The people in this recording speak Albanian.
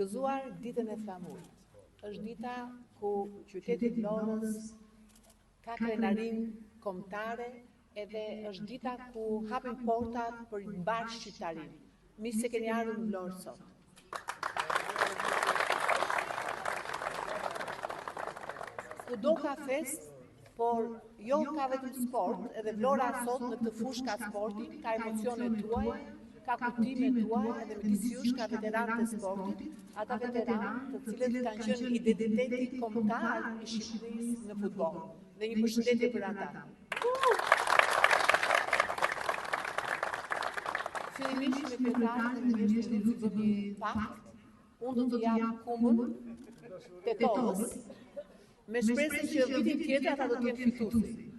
gëzuar ditën e flamurit. Është dita ku qyteti i Vlorës ka krenarin kombëtare edhe është dita ku hapen portat për mbar shqiptarinë. Mirë se keni ardhur në Vlorë sot. Kudo ka fest, por jo ka vetëm sport, edhe Vlora sot në këtë fushë ka sportin, ka emocionet tuaja, ka kujtimet tuaja, edhe midis jush ka veteranë të sportit, ata veteranë të cilët kanë qenë identiteti kombëtar i Shqipërisë në futboll. Dhe një përshëndetje për ata. Fillimisht me kryetarën e ministrit të një pakt, unë do të jap kumën Tetovës, me shpresën që vitin tjetër ata do të jenë fituesi.